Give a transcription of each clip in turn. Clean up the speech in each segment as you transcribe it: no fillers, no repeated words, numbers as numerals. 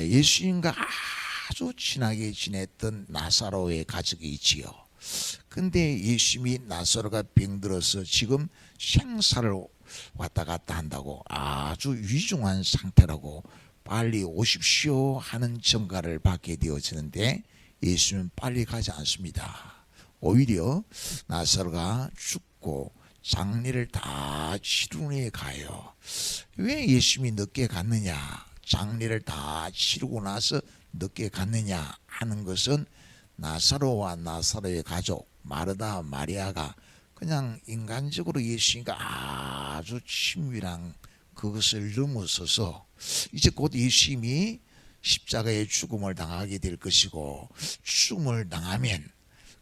예수님과 아주 친하게 지냈던 나사로의 가족이 있지요. 근데 예수님이 나사로가 병들어서 지금 생사를 왔다 갔다 한다고 아주 위중한 상태라고 빨리 오십시오 하는 전가를 받게 되어지는데 예수님은 빨리 가지 않습니다. 오히려 나사로가 죽고 장례를 다 치른 후에 가요. 왜 예수님이 늦게 갔느냐, 장례를 다 치르고 나서 늦게 갔느냐 하는 것은 나사로와 나사로의 가족 마르다 마리아가 그냥 인간적으로 예수님과 아주 친밀한 그것을 넘어서서 이제 곧 예수님이 십자가의 죽음을 당하게 될 것이고, 죽음을 당하면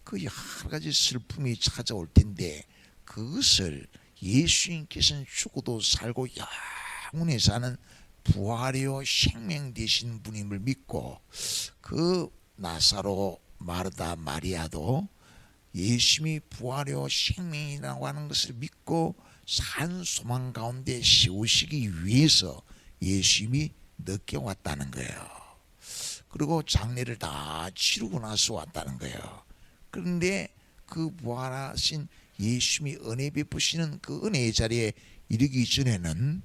그 여러 가지 슬픔이 찾아올 텐데 그것을 예수님께서는 죽어도 살고 영원히 사는 부활이요 생명 되신 분임을 믿고, 그 나사로 마르다 마리아도 예수님이 부활이요 생명이라고 하는 것을 믿고 산 소망 가운데 세우시기 위해서 예수님이 늦게 왔다는 거예요. 그리고 장례를 다 치르고 나서 왔다는 거예요. 그런데 그 부활하신 예수님이 은혜 베푸시는 그 은혜의 자리에 이르기 전에는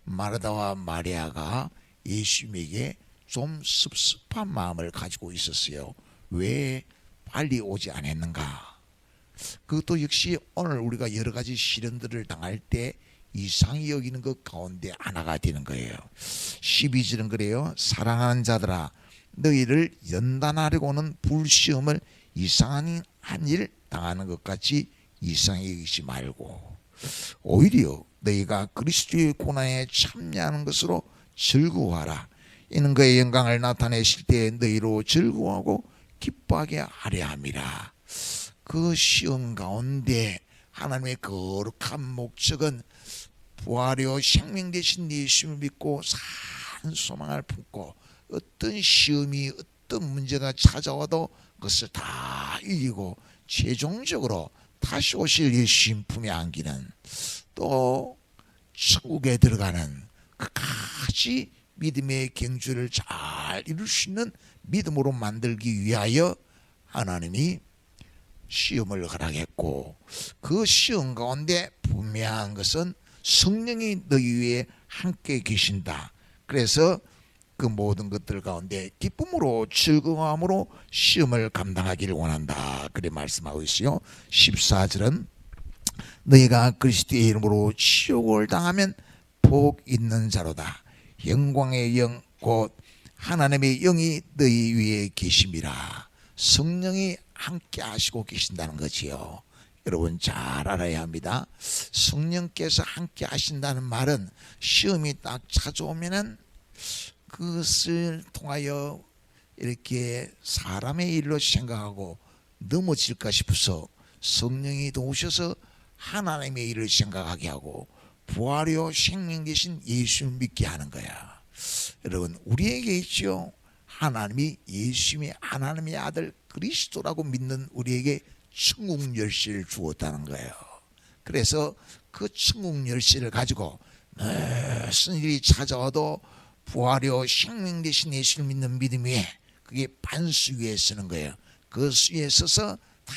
마르다와 마리아가 예수님에게 좀 섭섭한 마음을 가지고 있었어요. 왜 빨리 오지 않았는가? 그것도 역시 오늘 우리가 여러 가지 시련들을 당할 때 이상히 여기는 것 가운데 하나가 되는 거예요. 12절은 그래요. 사랑하는 자들아, 너희를 연단하려고는 불시험을 이상한 일 당하는 것 같이 이상히 여기지 말고, 오히려 너희가 그리스도의 고난에 참여하는 것으로 즐거워하라. 이는 그의 영광을 나타내실 때 너희로 즐거워하고 기뻐하게 하려 함이라. 그 시험 가운데 하나님의 거룩한 목적은 부활이요 생명 되신 예수님을 믿고 산 소망을 품고 어떤 시험이 어떤 문제가 찾아와도 그것을 다 이기고 최종적으로 다시 오실 예수님 품에 안기는, 또 천국에 들어가는 그까지 믿음의 경주를 잘 이룰 수 있는 믿음으로 만들기 위하여 하나님이 시험을 허락했고, 그 시험 가운데 분명한 것은 성령이 너희 위에 함께 계신다. 그래서 그 모든 것들 가운데 기쁨으로 즐거움으로 시험을 감당하기를 원한다. 그래 말씀하고 있어요. 14절은 너희가 그리스도의 이름으로 치욕을 당하면 복 있는 자로다. 영광의 영 곧 하나님의 영이 너희 위에 계심이라. 성령이 함께 하시고 계신다는 거지요. 여러분 잘 알아야 합니다. 성령께서 함께 하신다는 말은 시험이 딱 찾아오면은 그것을 통하여 이렇게 사람의 일로 생각하고 넘어질까 싶어서 성령이 도우셔서 하나님의 일을 생각하게 하고 부활이요 생명 되신 예수를 믿게 하는 거야. 여러분 우리에게 있죠. 하나님이 예수님이 하나님의 아들 그리스도라고 믿는 우리에게 천국 열쇠를 주었다는 거예요. 그래서 그 천국 열쇠를 가지고 무슨 일이 찾아와도 부활이요 생명 되신 예수를 믿는 믿음 위에, 그게 반수 위에 서는 거예요. 그 수위에 서서 다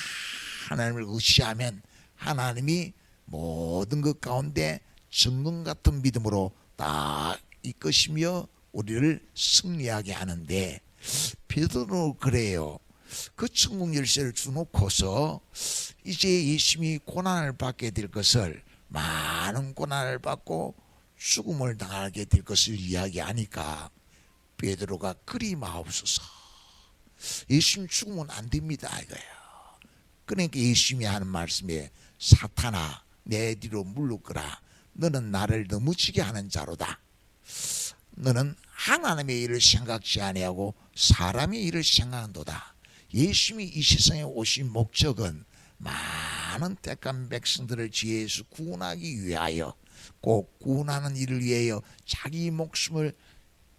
하나님을 의지하면 하나님이 모든 것 가운데 정금 같은 믿음으로 다 이끄시며 우리를 승리하게 하는데, 베드로는 그래요. 그 천국 열쇠를 주놓고서 이제 예수님이 고난을 받게 될 것을, 많은 고난을 받고 죽음을 당하게 될 것을 이야기하니까 베드로가 그리 마옵소서, 예수님 죽으면 안 됩니다 이거예요. 그러니까 예수님이 하는 말씀에 사탄아 내 뒤로 물러거라. 너는 나를 넘어지게 하는 자로다. 너는 하나님의 일을 생각지 아니하고 사람의 일을 생각한도다. 예수님이 이 세상에 오신 목적은 많은 택한 백성들을 지혜에서 구원하기 위하여, 꼭 구원하는 일을 위하여 자기 목숨을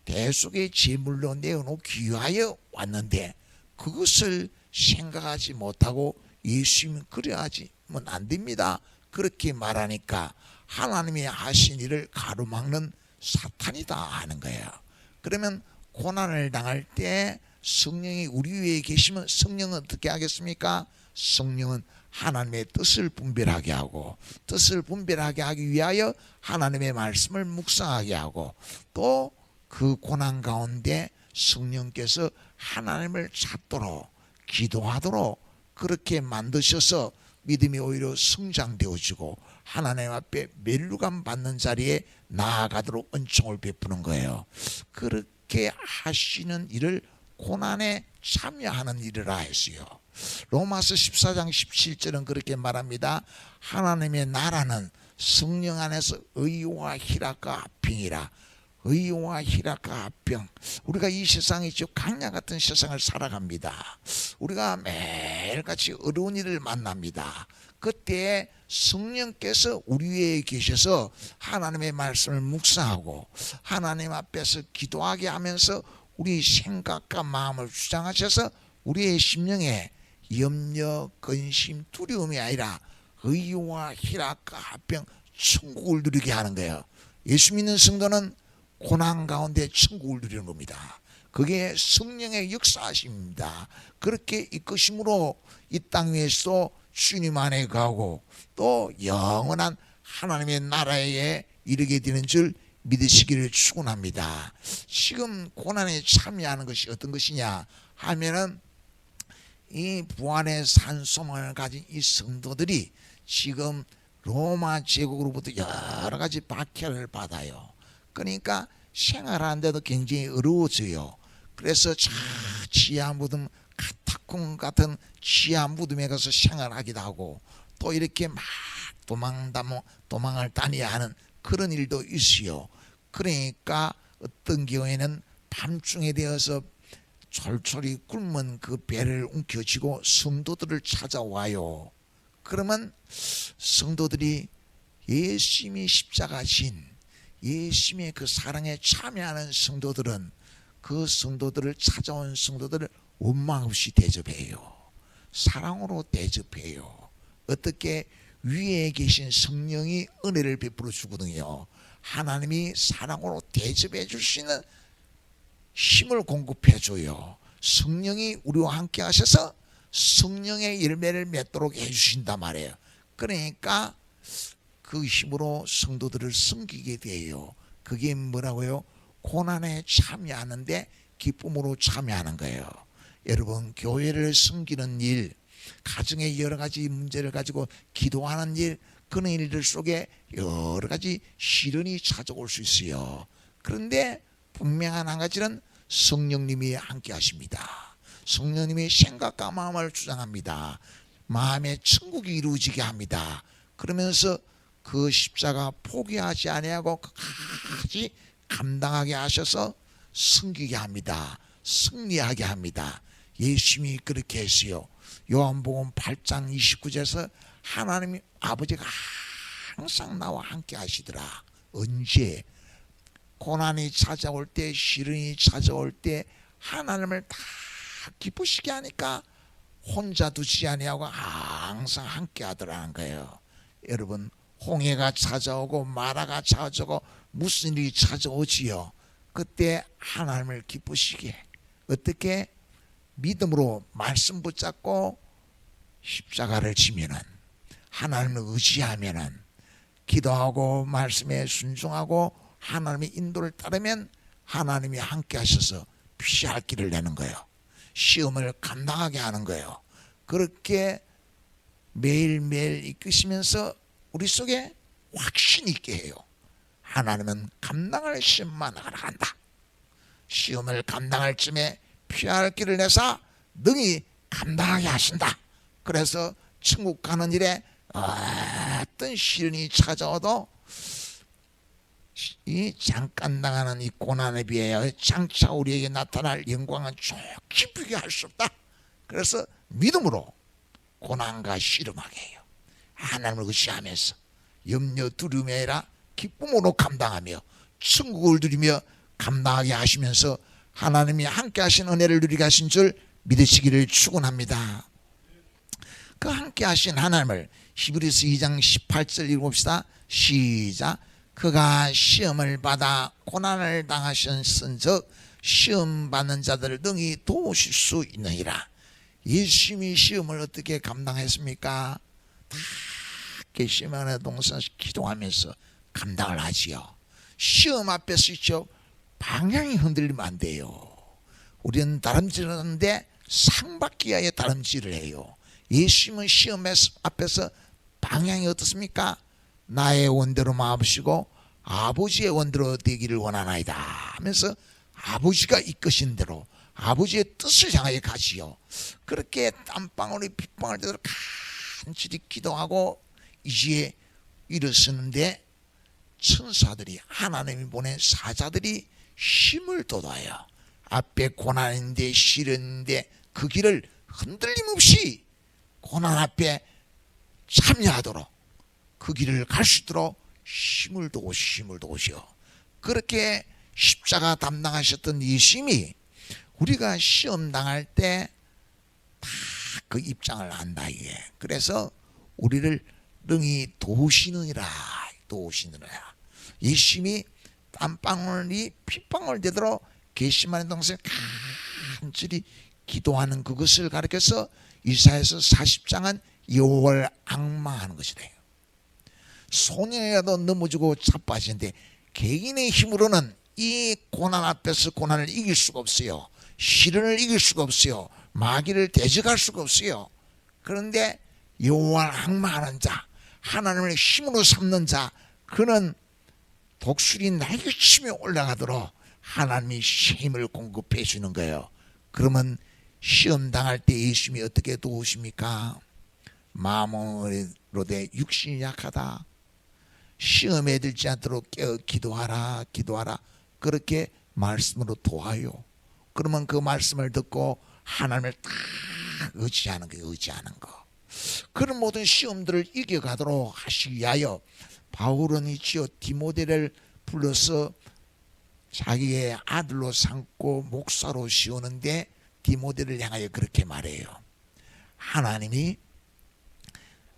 대속의 제물로 내어놓기 위하여 왔는데, 그것을 생각하지 못하고 예수님은 그래 하면 안 됩니다 그렇게 말하니까 하나님이 하신 일을 가로막는 사탄이다 하는 거예요. 그러면 고난을 당할 때 성령이 우리 위에 계시면 성령은 어떻게 하겠습니까? 성령은 하나님의 뜻을 분별하게 하고, 뜻을 분별하게 하기 위하여 하나님의 말씀을 묵상하게 하고, 또 그 고난 가운데 성령께서 하나님을 찾도록 기도하도록 그렇게 만드셔서 믿음이 오히려 성장되어지고 하나님 앞에 멸류관 받는 자리에 나아가도록 은총을 베푸는 거예요. 그렇게 하시는 일을 고난에 참여하는 일이라 했어요. 로마서 14장 17절은 그렇게 말합니다. 하나님의 나라는 성령 안에서 의와 희락과 화평이라. 의와 희락과 화평. 우리가 이 세상에 강야 같은 세상을 살아갑니다. 우리가 매일같이 어려운 일을 만납니다. 그때 성령께서 우리 위에 계셔서 하나님의 말씀을 묵상하고 하나님 앞에서 기도하게 하면서 우리 생각과 마음을 주장하셔서 우리의 심령에 염려, 근심, 두려움이 아니라 의와 희락과 화평, 천국을 누리게 하는 거예요. 예수 믿는 성도는 고난 가운데 천국을 누리는 겁니다. 그게 성령의 역사하심입니다. 그렇게 이끄심으로 이 땅 위에서 주님 안에 가고 또 영원한 하나님의 나라에 이르게 되는 줄 믿으시기를 축원합니다. 지금 고난에 참여하는 것이 어떤 것이냐 하면은 이 부활의 산 소망을 가진 이 성도들이 지금 로마 제국으로부터 여러 가지 박해를 받아요. 그러니까 생활하는데도 굉장히 어려워져요. 그래서 저 지하 무덤, 카타콤 같은 지하 무덤에 가서 생활하기도 하고 또 이렇게 막 도망을 다녀야 하는 그런 일도 있어요. 그러니까 어떤 경우에는 밤중에 되어서 철철이 굶은 그 배를 움켜쥐고 성도들을 찾아와요. 그러면 성도들이 예수님이 십자가 진 예수님의 그 사랑에 참여하는 성도들은 그 성도들을 찾아온 성도들을 원망 없이 대접해요. 사랑으로 대접해요. 어떻게 위에 계신 성령이 은혜를 베풀어 주거든요. 하나님이 사랑으로 대접해 줄 수 있는 힘을 공급해 줘요. 성령이 우리와 함께 하셔서 성령의 열매를 맺도록 해 주신단 말이에요. 그러니까 그 힘으로 성도들을 섬기게 돼요. 그게 뭐라고요? 고난에 참여하는데 기쁨으로 참여하는 거예요. 여러분, 교회를 섬기는 일, 가정의 여러 가지 문제를 가지고 기도하는 일, 그런 일들 속에 여러 가지 시련이 찾아올 수 있어요. 그런데 분명한 한 가지는 성령님이 함께 하십니다. 성령님이 생각과 마음을 주장합니다. 마음의 천국이 이루어지게 합니다. 그러면서 그 십자가 포기하지 아니하고 끝까지 감당하게 하셔서 승기게 합니다. 승리하게 합니다. 예수님이 그렇게 했어요. 요한복음 8장 29절에서 하나님 아버지가 항상 나와 함께 하시더라. 언제? 고난이 찾아올 때, 시련이 찾아올 때 하나님을 다 기쁘시게 하니까 혼자 두지 아니하고 항상 함께 하더라는 거예요. 여러분, 홍해가 찾아오고 마라가 찾아오고 무슨 일이 찾아오지요. 그때 하나님을 기쁘시게 어떻게 믿음으로 말씀 붙잡고 십자가를 지면은 하나님을 의지하면은 기도하고 말씀에 순종하고 하나님의 인도를 따르면 하나님이 함께 하셔서 피할 길을 내는 거예요. 시험을 감당하게 하는 거예요. 그렇게 매일매일 이끄시면서 우리 속에 확신 있게 해요. 하나님은 감당할 시험만 나간다. 시험을 감당할 쯤에 피할 길을 내사 능히 감당하게 하신다. 그래서 천국 가는 일에 어떤 시련이 찾아와도 이 잠깐 당하는 이 고난에 비하여 장차 우리에게 나타날 영광은 좋게 비교할 수 없다. 그래서 믿음으로 고난과 씨름하게 해요. 하나님을 의지하면서 염려 두려움이 아니라 기쁨으로 감당하며 천국을 누리며 감당하게 하시면서 하나님이 함께 하신 은혜를 누리게 하신 줄 믿으시기를 축원합니다. 그 함께 하신 하나님을 히브리서 2장 18절 읽어봅시다. 시작. 그가 시험을 받아 고난을 당하셨은즉 시험 받는 자들을 능히 도우실 수 있느니라. 예수님이 시험을 어떻게 감당했습니까? 다 겟세마네 동산에서 기도하면서 감당을 하지요. 시험 앞에서 있죠. 방향이 흔들리면 안 돼요. 우리는 다름질하는데 상받기 위하여 다름질을 해요. 예수님은 시험 앞에서 방향이 어떻습니까? 나의 원대로 마음으시고 아버지의 원대로 되기를 원하나이다 하면서 아버지가 이끄신 대로 아버지의 뜻을 향하여 가지요. 그렇게 땀방울이 빗방울 되도록 간절히 기도하고 이제 일어서는데 천사들이, 하나님이 보낸 사자들이 힘을 돋아요. 앞에 고난인데 시련인데 그 길을 흔들림 없이 고난 앞에 참여하도록 그 길을 갈 수 있도록 힘을 도우시오. 그렇게 십자가 담당하셨던 예수님이 우리가 시험 당할 때 다 그 입장을 안다 이게. 그래서 우리를 능히 도우시느니라. 예수님이 땀방울이 핏방울 되도록 겟세마네 동산에 간절히 기도하는 그것을 가리켜서 이사야서 40장은 여호와를 앙망하는 것이 돼요. 소년이라도 넘어지고 자빠지는데 개인의 힘으로는 이 고난 앞에서 고난을 이길 수가 없어요. 시련을 이길 수가 없어요. 마귀를 대적할 수가 없어요. 그런데 여호와를 앙망하는 자, 하나님을 힘으로 삼는 자, 그는 독수리 날개치며 올라가도록 하나님이 힘을 공급해 주는 거예요. 그러면 시험 당할 때 예수님이 어떻게 도우십니까? 마음으로 돼 육신이 약하다. 시험에 들지 않도록 깨어 기도하라. 그렇게 말씀으로 도와요. 그러면 그 말씀을 듣고 하나님을 딱 의지하는 거. 그런 모든 시험들을 이겨가도록 하시기 위하여 바울은 있지요. 디모데를 불러서 자기의 아들로 삼고 목사로 씌우는데 디모데를 향하여 그렇게 말해요. 하나님이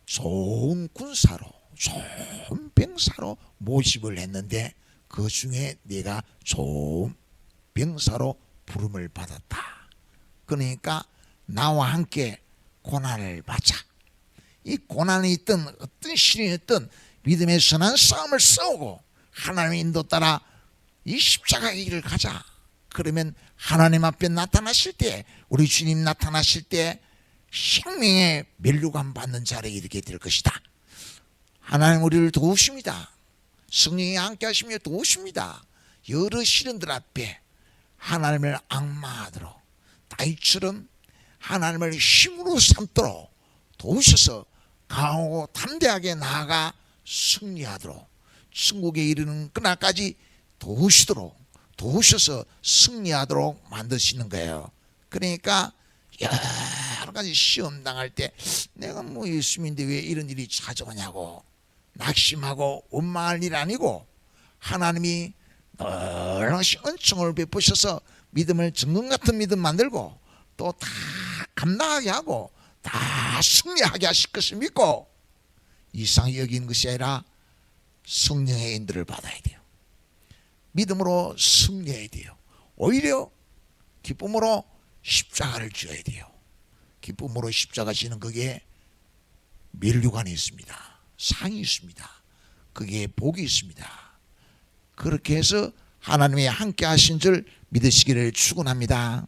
좋은 군사로, 좋은 병사로 모집을 했는데 그 중에 네가 좋은 병사로 부름을 받았다. 그러니까 나와 함께 고난을 받자. 이 고난이 있든 어떤 시련이 있든 믿음의 선한 싸움을 싸우고 하나님의 인도 따라 이 십자가의 길을 가자. 그러면 하나님 앞에 나타나실 때, 우리 주님 나타나실 때 생명의 면류관 받는 자리에 이르게 될 것이다. 하나님 우리를 도우십니다. 성령이 함께 하시며 도우십니다. 여러 시련들 앞에 하나님을 앙망하도록 다윗처럼 하나님을 힘으로 삼도록 도우셔서 강하고 담대하게 나아가 승리하도록 천국에 이르는 그날까지 도우셔서 승리하도록 만드시는 거예요. 그러니까 여러 가지 시험 당할 때 내가 뭐 예수님인데 왜 이런 일이 찾아오냐고 낙심하고 원망할 일 아니고 하나님이 널리 은총을 베푸셔서 믿음을 정금 같은 믿음 만들고 또 다 감당하게 하고 다 승리하게 하실 것을 믿고 이상히 여기는 것이 아니라 성령의 인도를 받아야 돼요. 믿음으로 승리해야 돼요. 오히려 기쁨으로 십자가를 져야 돼요. 기쁨으로 십자가 지는 거기에 면류관이 있습니다. 상이 있습니다. 거기에 복이 있습니다. 그렇게 해서 하나님이 함께 하신 줄 믿으시기를 축원합니다.